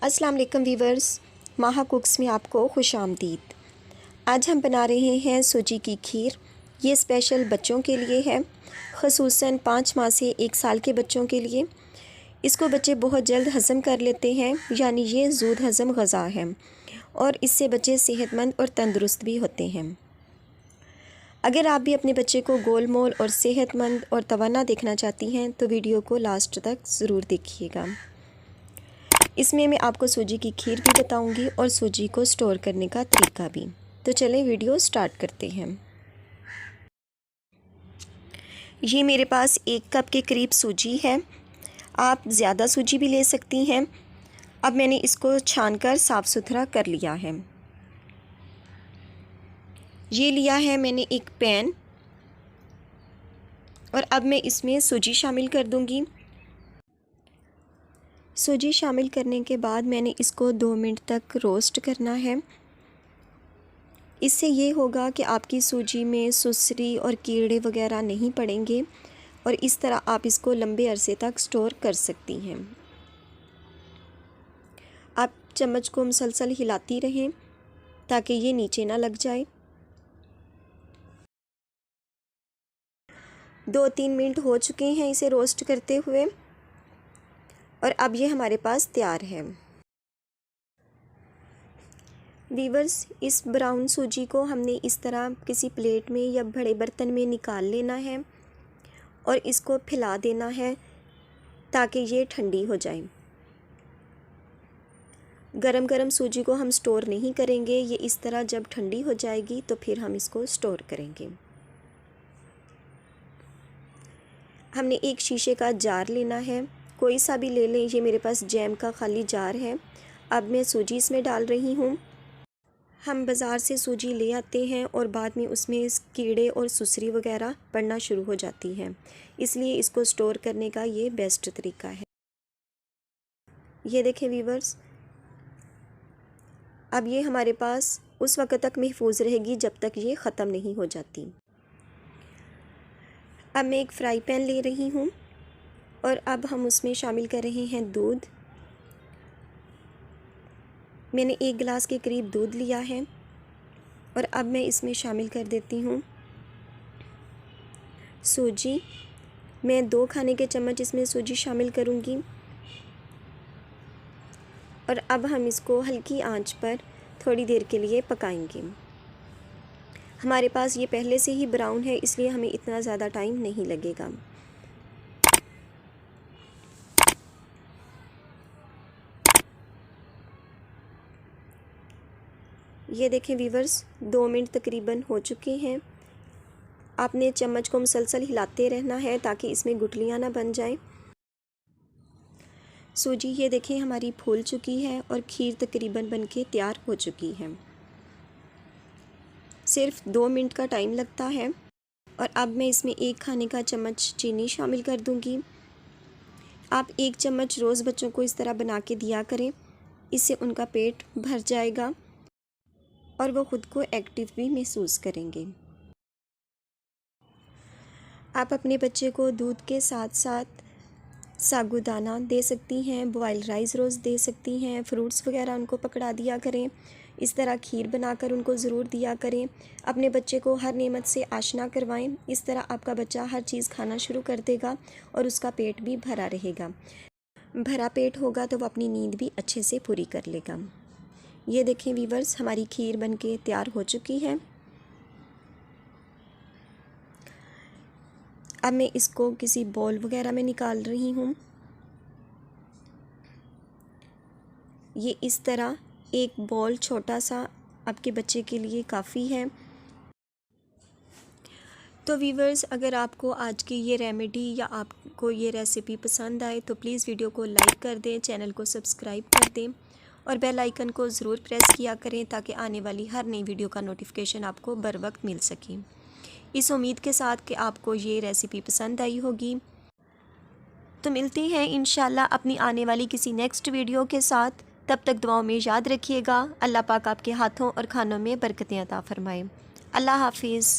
अस्सलाम वालेकुम वीवर्स, माहा कुक्स में आपको खुशामदीद। आज हम बना रहे हैं सूजी की खीर। ये स्पेशल बच्चों के लिए है, ख़ुसूसन 5 माह से 1 साल के बच्चों के लिए। इसको बच्चे बहुत जल्द हज़म कर लेते हैं, यानी ये ज़ूद हज़म ग़ज़ा है और इससे बच्चे सेहतमंद और तंदुरुस्त भी होते हैं। अगर आप भी अपने बच्चे को गोल मोल और सेहतमंद और तवाना देखना चाहती हैं तो वीडियो को लास्ट तक ज़रूर देखिएगा। इसमें मैं आपको सूजी की खीर भी बताऊंगी और सूजी को स्टोर करने का तरीका भी। तो चलें वीडियो स्टार्ट करते हैं। ये मेरे पास 1 कप के करीब सूजी है। आप ज़्यादा सूजी भी ले सकती हैं। अब मैंने इसको छानकर साफ़ सुथरा कर लिया है। ये लिया है मैंने एक पैन और अब मैं इसमें सूजी शामिल कर दूंगी। सूजी शामिल करने के बाद मैंने इसको 2 मिनट तक रोस्ट करना है। इससे ये होगा कि आपकी सूजी में सुसरी और कीड़े वगैरह नहीं पड़ेंगे और इस तरह आप इसको लंबे अरसे तक स्टोर कर सकती हैं। आप चम्मच को मुसलसल हिलाती रहें ताकि ये नीचे ना लग जाए। 2-3 मिनट हो चुके हैं इसे रोस्ट करते हुए और अब ये हमारे पास तैयार है। वीवर्स, इस ब्राउन सूजी को हमने इस तरह किसी प्लेट में या बड़े बर्तन में निकाल लेना है और इसको फैला देना है ताकि ये ठंडी हो जाए। गरम गरम सूजी को हम स्टोर नहीं करेंगे, ये इस तरह जब ठंडी हो जाएगी तो फिर हम इसको स्टोर करेंगे। हमने एक शीशे का जार लेना है, कोई सा भी ले लें। ये मेरे पास जैम का खाली जार है। अब मैं सूजी इसमें डाल रही हूँ। हम बाज़ार से सूजी ले आते हैं और बाद में उसमें कीड़े और सुसरी वगैरह पड़ना शुरू हो जाती हैं, इसलिए इसको स्टोर करने का ये बेस्ट तरीका है। ये देखें वीवर्स, अब ये हमारे पास उस वक्त तक महफूज रहेगी जब तक ये ख़त्म नहीं हो जाती। अब मैं एक फ्राई पैन ले रही हूँ और अब हम उसमें शामिल कर रहे हैं दूध। मैंने 1 गिलास के करीब दूध लिया है और अब मैं इसमें शामिल कर देती हूँ सूजी। मैं 2 खाने के चम्मच इसमें सूजी शामिल करूँगी और अब हम इसको हल्की आंच पर थोड़ी देर के लिए पकाएंगे। हमारे पास ये पहले से ही ब्राउन है, इसलिए हमें इतना ज़्यादा टाइम नहीं लगेगा। ये देखें वीवर्स, 2 मिनट तकरीबन हो चुके हैं। आपने चम्मच को मुसलसल हिलाते रहना है ताकि इसमें गुठलियाँ ना बन जाएं। सूजी ये देखें हमारी फूल चुकी है और खीर तकरीबन बनके तैयार हो चुकी है। सिर्फ 2 मिनट का टाइम लगता है और अब मैं इसमें 1 खाने का चम्मच चीनी शामिल कर दूंगी। आप 1 चम्मच रोज़ बच्चों को इस तरह बना के दिया करें, इससे उनका पेट भर जाएगा और वो ख़ुद को एक्टिव भी महसूस करेंगे। आप अपने बच्चे को दूध के साथ साथ साबूदाना दे सकती हैं, बॉइल्ड राइस रोज़ दे सकती हैं, फ्रूट्स वगैरह उनको पकड़ा दिया करें। इस तरह खीर बनाकर उनको ज़रूर दिया करें। अपने बच्चे को हर नेमत से आशना करवाएं। इस तरह आपका बच्चा हर चीज़ खाना शुरू कर देगा और उसका पेट भी भरा रहेगा। भरा पेट होगा तो वो अपनी नींद भी अच्छे से पूरी कर लेगा। ये देखें वीवर्स, हमारी खीर बनके तैयार हो चुकी है। अब मैं इसको किसी बॉल वगैरह में निकाल रही हूँ। ये इस तरह एक बॉल छोटा सा आपके बच्चे के लिए काफ़ी है। तो वीवर्स, अगर आपको आज की ये रेमेडी या आपको ये रेसिपी पसंद आए तो प्लीज़ वीडियो को लाइक कर दें, चैनल को सब्सक्राइब कर दें और बेल आइकन को ज़रूर प्रेस किया करें ताकि आने वाली हर नई वीडियो का नोटिफिकेशन आपको बर वक्त मिल सके। इस उम्मीद के साथ कि आपको ये रेसिपी पसंद आई होगी। तो मिलते हैं इंशाल्लाह अपनी आने वाली किसी नेक्स्ट वीडियो के साथ। तब तक दुआओं में याद रखिएगा। अल्लाह पाक आपके हाथों और खानों में बरकतें अता फ़रमाए। अल्लाह हाफिज़।